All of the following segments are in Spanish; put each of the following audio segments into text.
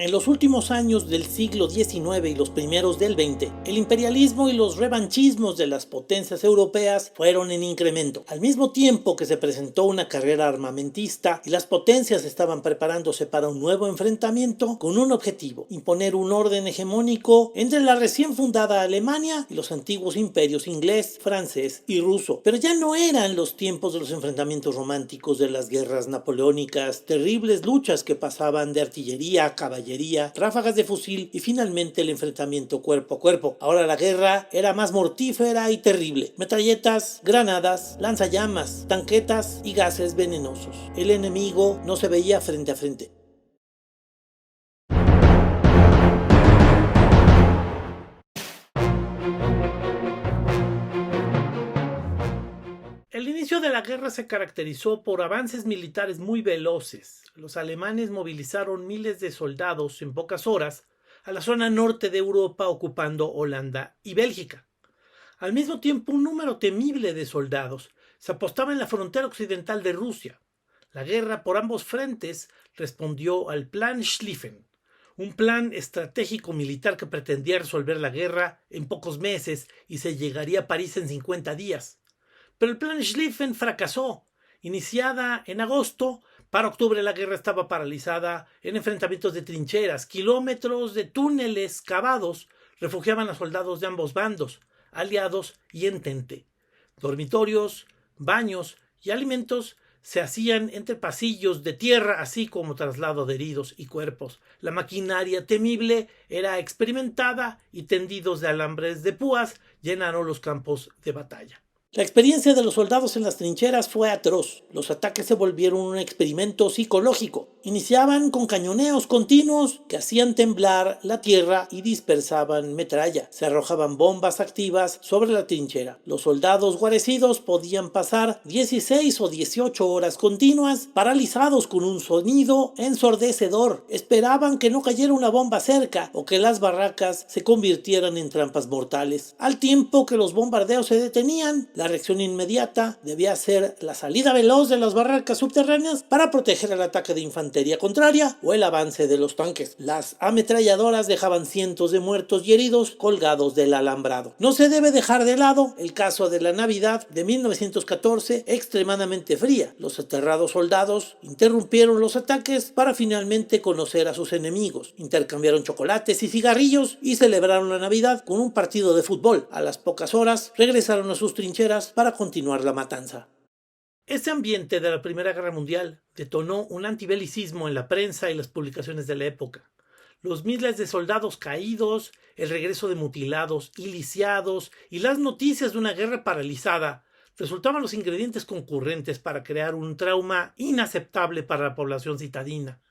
En los últimos años del siglo XIX y los primeros del XX, el imperialismo y los revanchismos de las potencias europeas fueron en incremento. Al mismo tiempo que se presentó una carrera armamentista y las potencias estaban preparándose para un nuevo enfrentamiento con un objetivo: imponer un orden hegemónico entre la recién fundada Alemania y los antiguos imperios inglés, francés y ruso. Pero ya no eran los tiempos de los enfrentamientos románticos de las guerras napoleónicas, terribles luchas que pasaban de artillería a caballería, ráfagas de fusil y finalmente el enfrentamiento cuerpo a cuerpo. Ahora la guerra era más mortífera y terrible: metralletas, granadas, lanzallamas, tanquetas y gases venenosos. El enemigo no se veía frente a frente. El inicio de la guerra se caracterizó por avances militares muy veloces. Los alemanes movilizaron miles de soldados en pocas horas a la zona norte de Europa, ocupando Holanda y Bélgica. Al mismo tiempo, un número temible de soldados se apostaba en la frontera occidental de Rusia. La guerra por ambos frentes respondió al Plan Schlieffen, un plan estratégico militar que pretendía resolver la guerra en pocos meses y se llegaría a París en 50 días. Pero el Plan Schlieffen fracasó. Iniciada en agosto, para octubre la guerra estaba paralizada en enfrentamientos de trincheras. Kilómetros de túneles cavados refugiaban a soldados de ambos bandos, aliados y entente. Dormitorios, baños y alimentos se hacían entre pasillos de tierra, así como traslado de heridos y cuerpos. La maquinaria temible era experimentada y tendidos de alambres de púas llenaron los campos de batalla. La experiencia de los soldados en las trincheras fue atroz. Los ataques se volvieron un experimento psicológico. Iniciaban con cañoneos continuos que hacían temblar la tierra y dispersaban metralla. Se arrojaban bombas activas sobre la trinchera. Los soldados guarecidos podían pasar 16 o 18 horas continuas paralizados con un sonido ensordecedor. Esperaban que no cayera una bomba cerca o que las barracas se convirtieran en trampas mortales. Al tiempo que los bombardeos se detenían, la reacción inmediata debía ser la salida veloz de las barracas subterráneas para proteger el ataque de infantería contraria o el avance de los tanques. Las ametralladoras dejaban cientos de muertos y heridos colgados del alambrado. No se debe dejar de lado el caso de la Navidad de 1914, extremadamente fría. Los aterrados soldados interrumpieron los ataques para finalmente conocer a sus enemigos. Intercambiaron chocolates y cigarrillos y celebraron la Navidad con un partido de fútbol. A las pocas horas regresaron a sus trincheras para continuar la matanza. Este ambiente de la Primera Guerra Mundial detonó un antibelicismo en la prensa y las publicaciones de la época. Los miles de soldados caídos, el regreso de mutilados y lisiados y las noticias de una guerra paralizada resultaban los ingredientes concurrentes para crear un trauma inaceptable para la población citadina.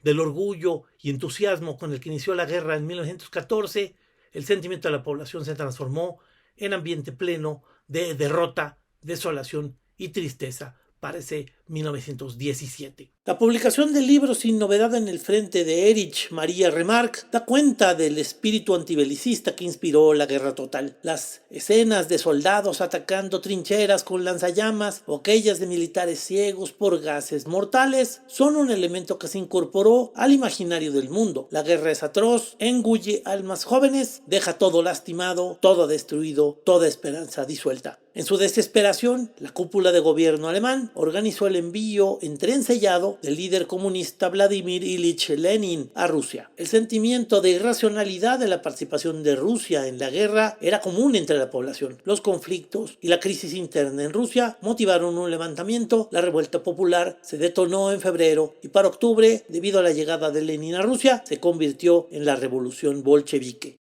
Del orgullo y entusiasmo con el que inició la guerra en 1914, el sentimiento de la población se transformó en ambiente pleno de derrota, desolación y tristeza para ese 1917. La publicación del libro Sin novedad en el frente de Erich Maria Remarque da cuenta del espíritu antibelicista que inspiró la guerra total. Las escenas de soldados atacando trincheras con lanzallamas o aquellas de militares ciegos por gases mortales son un elemento que se incorporó al imaginario del mundo. La guerra es atroz, engulle almas jóvenes, deja todo lastimado, todo destruido, toda esperanza disuelta. En su desesperación, la cúpula de gobierno alemán organizó el envío entreensellado del líder comunista Vladimir Ilich Lenin a Rusia. El sentimiento de irracionalidad de la participación de Rusia en la guerra era común entre la población. Los conflictos y la crisis interna en Rusia motivaron un levantamiento. La revuelta popular se detonó en febrero y para octubre, debido a la llegada de Lenin a Rusia, se convirtió en la revolución bolchevique.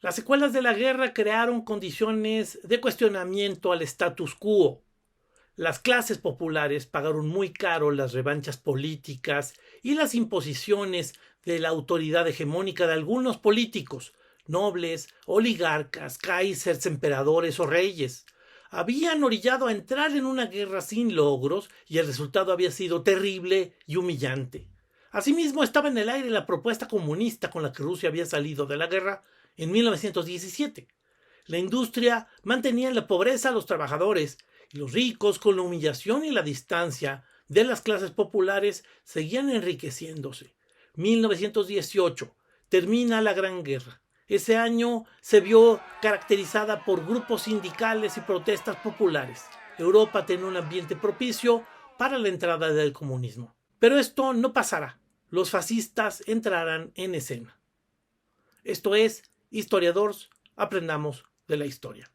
Las secuelas de la guerra crearon condiciones de cuestionamiento al status quo. Las clases populares pagaron muy caro las revanchas políticas y las imposiciones de la autoridad hegemónica de algunos políticos, nobles, oligarcas, kaisers, emperadores o reyes. Habían orillado a entrar en una guerra sin logros y el resultado había sido terrible y humillante. Asimismo, estaba en el aire la propuesta comunista con la que Rusia había salido de la guerra en 1917. La industria mantenía en la pobreza a los trabajadores y los ricos, con la humillación y la distancia de las clases populares, seguían enriqueciéndose. 1918. Termina la Gran Guerra. Ese año se vio caracterizada por grupos sindicales y protestas populares. Europa tenía un ambiente propicio para la entrada del comunismo. Pero esto no pasará. Los fascistas entrarán en escena. Esto es Historiadores, aprendamos de la historia.